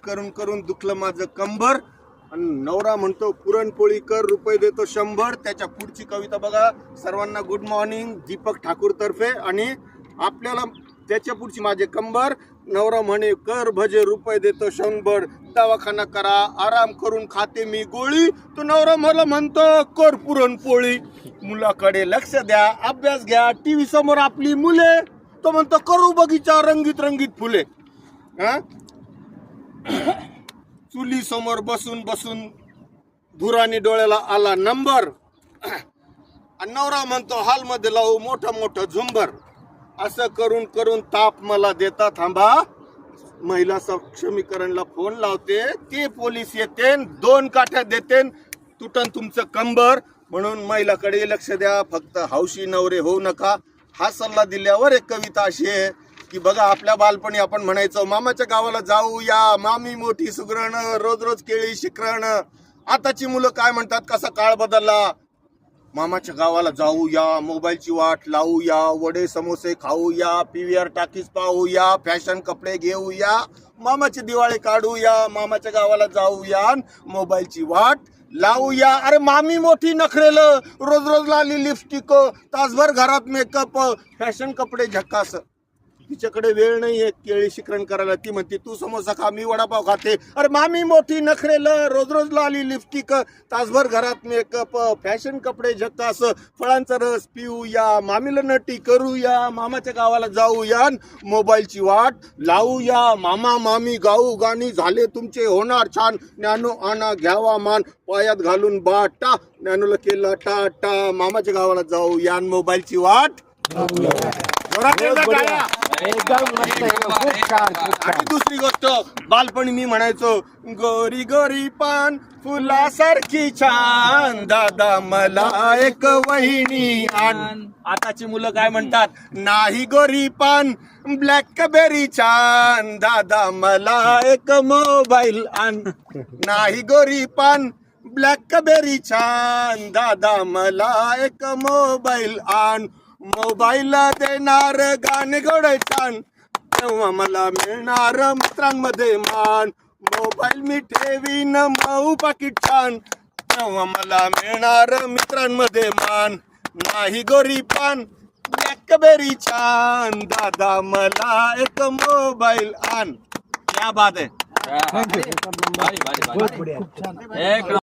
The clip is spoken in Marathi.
करून करून दुखलं माझं कंबर. आणि नवरा म्हणतो पुरणपोळी कर, रुपये देतो 100. त्याच्या पुढची कविता बघा. सर्वांना गुड मॉर्निंग, दीपक ठाकूर तर्फे. आणि आपल्याला त्याच्या पुढची माझे कंबर. नवरा म्हणे कर भजे, रुपये देतो 100. दवाखाना करा, आराम करून खाते मी गोळी. तो नवरा मला म्हणतो कर पुरणपोळी. मुलाकडे लक्ष द्या, अभ्यास घ्या, टीव्ही समोर आपली मुले. तो म्हणतो करू बगीचा, रंगीत रंगीत फुले. चुली समोर बसून बसून धुराने डोळ्याला आला नंबर. नवरा म्हणतो हॉलमध्ये लावू मोठं मोठं झुंबर. असं करून करून ताप मला देता थांबा. महिला सक्षमीकरणला फोन लावते, ते पोलीस येते, 2 काठ्या देते, तुटन तुमचं कंबर. म्हणून महिलाकडे लक्ष द्या, फक्त हौशी नवरे होऊ नका. हा सल्ला दिल्यावर एक कविता अशी आहे की बघा, आपल्या बालपणी आपण म्हणायचो मामाच्या गावाला जाऊया, मामी मोठी सुगरण, रोज रोज केळी शिकरण. आताची मुलं काय म्हणतात, कसा काळ बदलला. मामाच्या गावाला जाऊया, मोबाईलची वाट लावूया, वडे समोसे खाऊया, PVR टाकीज पाहूया, फॅशन कपडे घेऊया, मामाची दिवाळी काढूया, मामाच्या गावाला जाऊया, मोबाईलची वाट लावूया. अरे मामी मोठी नखरेलं, रोज रोज लाली लिपस्टिक, तासभर घरात मेकअप, फॅशन कपडे झक्कास. तिच्याकडे वेळ नाहीये केळी शिकरण करायला. ती म्हणते तू समोसा खा, मी वडापाव खाते. अरे मामी मोठी नखरेलं, रोज रोज लाली लिपस्टिक, तासभर घरात मेकअप, फॅशन कपडे झक्कास, फळांचा रस पिऊया, मामीला नटी करूया, मामाच्या गावाला जाऊया, मोबाईलची वाट लावूया. मामा मामी गाऊ गाणी झाले तुमचे होणार छान. ज्ञानो आणा घ्यावा मान, पायात घालून बाटा, ज्ञानोला केला टाटा. मामाच्या गावाला जाऊया, मोबाईलची वाट. आणि दुसरी गोष्ट, बालपणी मी म्हणायचो गोरी गोरी पान फुलासारखी छान, दादा मला एक वहिनी आण. आताची मुलं काय म्हणतात, नाही गोरी पान ब्लॅकबेरी छान, दादा मला एक मोबाईल आण. नाही गोरी पान ब्लॅकबेरी छान, दादा मला एक मोबाईल आण. मोबाईल देणार गाणे गोडे छान, तेव्हा मला मिळणार मित्रांमध्ये मान. मोबाईल मी ठेवीन मऊ पाकिट छान, तेव्हा मला मिळणार मित्रांमध्ये मान. नाही गोरी पान ब्लॅकबेरी छान, दादा मला एक मोबाईल आण. क्या बात आहे.